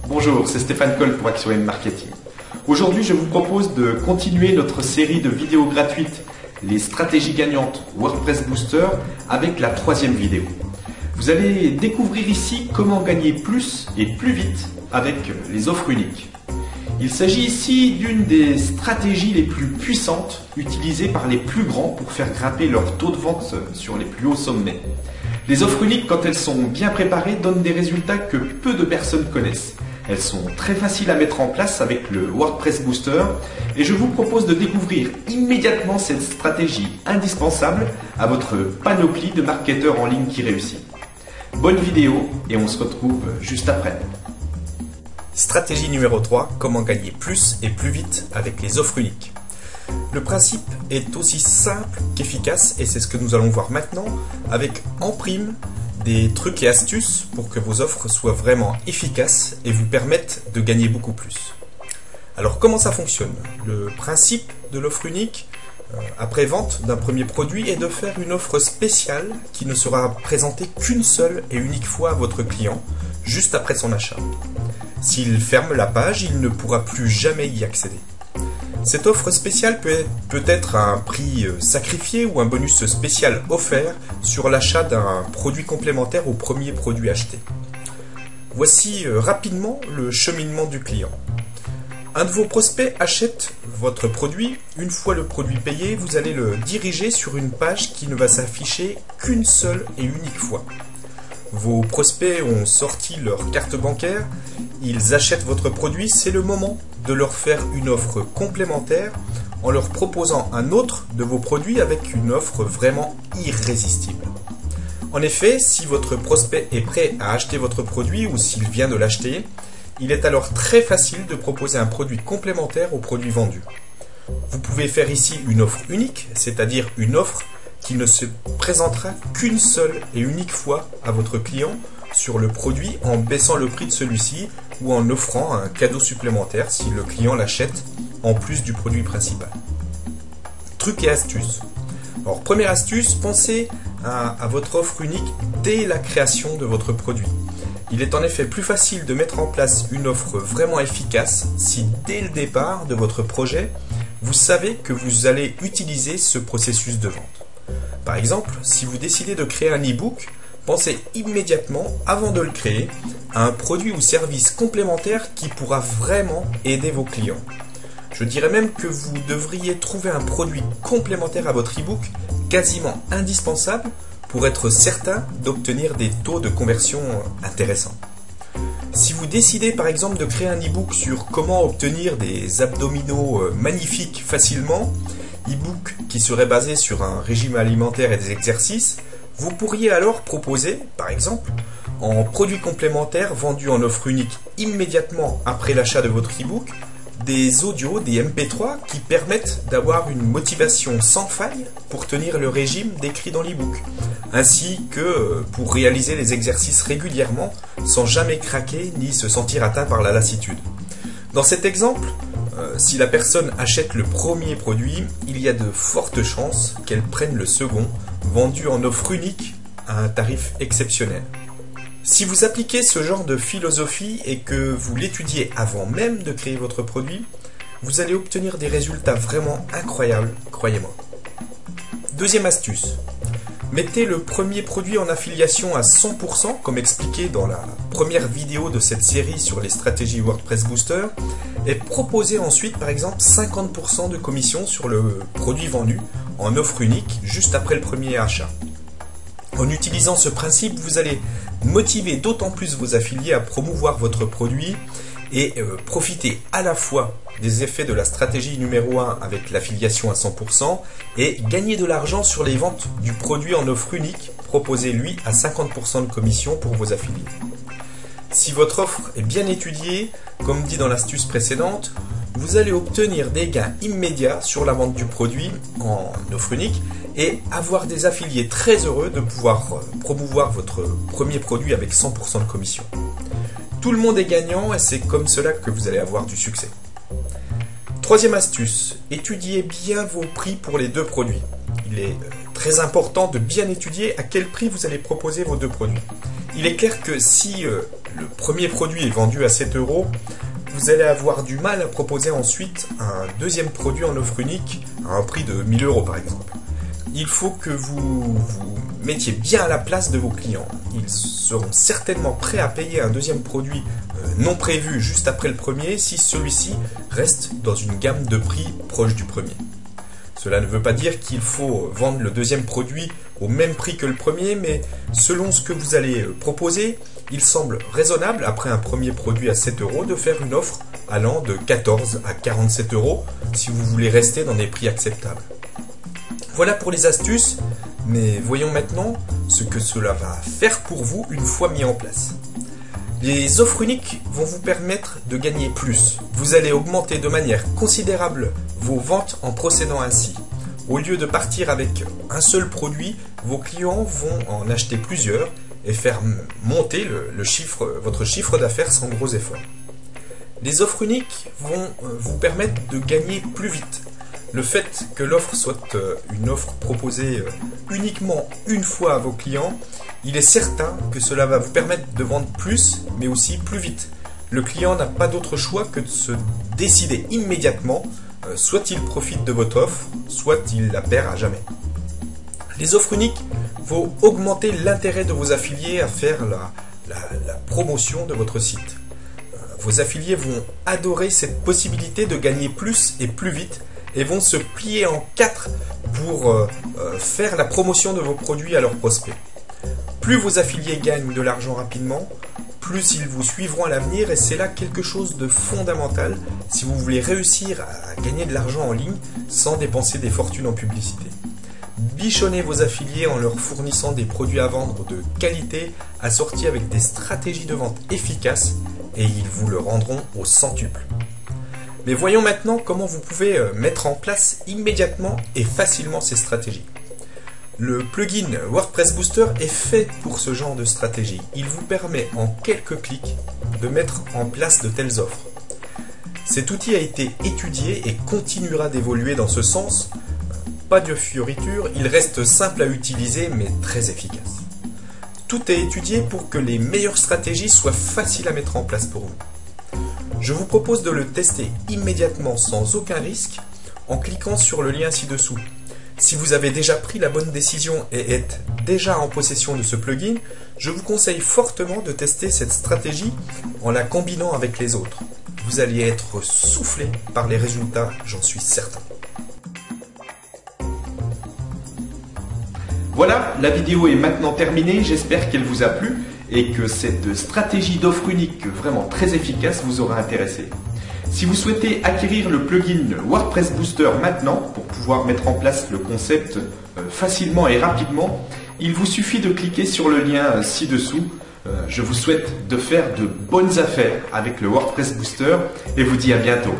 Bonjour, c'est Stéphane Coll pour Action M Marketing. Aujourd'hui, je vous propose de continuer notre série de vidéos gratuites, les stratégies gagnantes WordPress Booster, avec la 3e vidéo. Vous allez découvrir ici comment gagner plus et plus vite avec les offres uniques. Il s'agit ici d'une des stratégies les plus puissantes utilisées par les plus grands pour faire grimper leur taux de vente sur les plus hauts sommets. Les offres uniques, quand elles sont bien préparées, donnent des résultats que peu de personnes connaissent. Elles sont très faciles à mettre en place avec le WordPress Booster et je vous propose de découvrir immédiatement cette stratégie indispensable à votre panoplie de marketeurs en ligne qui réussit. Bonne vidéo et on se retrouve juste après. Stratégie numéro 3, comment gagner plus et plus vite avec les offres uniques. Le principe est aussi simple qu'efficace et c'est ce que nous allons voir maintenant avec en prime des trucs et astuces pour que vos offres soient vraiment efficaces et vous permettent de gagner beaucoup plus. Alors comment ça fonctionne? Le principe de l'offre unique après vente d'un premier produit est de faire une offre spéciale qui ne sera présentée qu'une seule et unique fois à votre client juste après son achat. S'il ferme la page, il ne pourra plus jamais y accéder. Cette offre spéciale peut être à un prix sacrifié ou un bonus spécial offert sur l'achat d'un produit complémentaire au premier produit acheté. Voici rapidement le cheminement du client. Un de vos prospects achète votre produit. Une fois le produit payé, vous allez le diriger sur une page qui ne va s'afficher qu'une seule et unique fois. Vos prospects ont sorti leur carte bancaire, ils achètent votre produit, c'est le moment de leur faire une offre complémentaire en leur proposant un autre de vos produits avec une offre vraiment irrésistible. En effet, si votre prospect est prêt à acheter votre produit ou s'il vient de l'acheter, il est alors très facile de proposer un produit complémentaire au produit vendu. Vous pouvez faire ici une offre unique, c'est-à-dire une offre qui ne se présentera qu'une seule et unique fois à votre client sur le produit en baissant le prix de celui-ci ou en offrant un cadeau supplémentaire si le client l'achète en plus du produit principal. Trucs et astuces. Alors première astuce, pensez à votre offre unique dès la création de votre produit. Il est en effet plus facile de mettre en place une offre vraiment efficace si dès le départ de votre projet, vous savez que vous allez utiliser ce processus de vente. Par exemple, si vous décidez de créer un e-book, pensez immédiatement, avant de le créer, à un produit ou service complémentaire qui pourra vraiment aider vos clients. Je dirais même que vous devriez trouver un produit complémentaire à votre e-book quasiment indispensable pour être certain d'obtenir des taux de conversion intéressants. Si vous décidez par exemple de créer un e-book sur comment obtenir des abdominaux magnifiques facilement, e-book qui serait basé sur un régime alimentaire et des exercices, vous pourriez alors proposer, par exemple, en produit complémentaire vendu en offre unique immédiatement après l'achat de votre e-book, des audios, des MP3 qui permettent d'avoir une motivation sans faille pour tenir le régime décrit dans l'e-book, ainsi que pour réaliser les exercices régulièrement sans jamais craquer ni se sentir atteint par la lassitude. Dans cet exemple, si la personne achète le premier produit, il y a de fortes chances qu'elle prenne le second, vendu en offre unique à un tarif exceptionnel. Si vous appliquez ce genre de philosophie et que vous l'étudiez avant même de créer votre produit, vous allez obtenir des résultats vraiment incroyables, croyez-moi. Deuxième astuce. Mettez le premier produit en affiliation à 100%, comme expliqué dans la première vidéo de cette série sur les stratégies WordPress Booster, et proposez ensuite par exemple 50% de commission sur le produit vendu en offre unique juste après le premier achat. En utilisant ce principe, vous allez motiver d'autant plus vos affiliés à promouvoir votre produit et profiter à la fois des effets de la stratégie numéro 1 avec l'affiliation à 100% et gagner de l'argent sur les ventes du produit en offre unique proposé lui à 50% de commission pour vos affiliés. Si votre offre est bien étudiée, comme dit dans l'astuce précédente, vous allez obtenir des gains immédiats sur la vente du produit en offre unique et avoir des affiliés très heureux de pouvoir promouvoir votre premier produit avec 100% de commission. Tout le monde est gagnant et c'est comme cela que vous allez avoir du succès. Troisième astuce, étudiez bien vos prix pour les deux produits. Il est très important de bien étudier à quel prix vous allez proposer vos deux produits. Il est clair que si le premier produit est vendu à 7 €, vous allez avoir du mal à proposer ensuite un deuxième produit en offre unique à un prix de 1000 € par exemple. Il faut que vous mettiez bien à la place de vos clients. Ils seront certainement prêts à payer un deuxième produit non prévu juste après le premier si celui-ci reste dans une gamme de prix proche du premier. Cela ne veut pas dire qu'il faut vendre le deuxième produit au même prix que le premier, mais selon ce que vous allez proposer, il semble raisonnable, après un premier produit à 7 € de faire une offre allant de 14 à 47 € si vous voulez rester dans des prix acceptables. Voilà pour les astuces, mais voyons maintenant ce que cela va faire pour vous une fois mis en place. Les offres uniques vont vous permettre de gagner plus. Vous allez augmenter de manière considérable vos ventes en procédant ainsi. Au lieu de partir avec un seul produit, vos clients vont en acheter plusieurs et faire monter votre chiffre d'affaires sans gros efforts. Les offres uniques vont vous permettre de gagner plus vite. Le fait que l'offre soit une offre proposée uniquement une fois à vos clients, il est certain que cela va vous permettre de vendre plus, mais aussi plus vite. Le client n'a pas d'autre choix que de se décider immédiatement, soit il profite de votre offre, soit il la perd à jamais. Les offres uniques vont augmenter l'intérêt de vos affiliés à faire la promotion de votre site. Vos affiliés vont adorer cette possibilité de gagner plus et plus vite, et vont se plier en 4 pour faire la promotion de vos produits à leurs prospects. Plus vos affiliés gagnent de l'argent rapidement, plus ils vous suivront à l'avenir, et c'est là quelque chose de fondamental si vous voulez réussir à gagner de l'argent en ligne sans dépenser des fortunes en publicité. Bichonnez vos affiliés en leur fournissant des produits à vendre de qualité assortis avec des stratégies de vente efficaces, et ils vous le rendront au centuple. Mais voyons maintenant comment vous pouvez mettre en place immédiatement et facilement ces stratégies. Le plugin WordPress Booster est fait pour ce genre de stratégie. Il vous permet en quelques clics de mettre en place de telles offres. Cet outil a été étudié et continuera d'évoluer dans ce sens. Pas de fioritures, il reste simple à utiliser mais très efficace. Tout est étudié pour que les meilleures stratégies soient faciles à mettre en place pour vous. Je vous propose de le tester immédiatement sans aucun risque en cliquant sur le lien ci-dessous. Si vous avez déjà pris la bonne décision et êtes déjà en possession de ce plugin, je vous conseille fortement de tester cette stratégie en la combinant avec les autres. Vous allez être soufflé par les résultats, j'en suis certain. Voilà, la vidéo est maintenant terminée, j'espère qu'elle vous a plu et que cette stratégie d'offre unique vraiment très efficace vous aura intéressé. Si vous souhaitez acquérir le plugin WordPress Booster maintenant pour pouvoir mettre en place le concept facilement et rapidement, il vous suffit de cliquer sur le lien ci-dessous. Je vous souhaite de faire de bonnes affaires avec le WordPress Booster et vous dis à bientôt.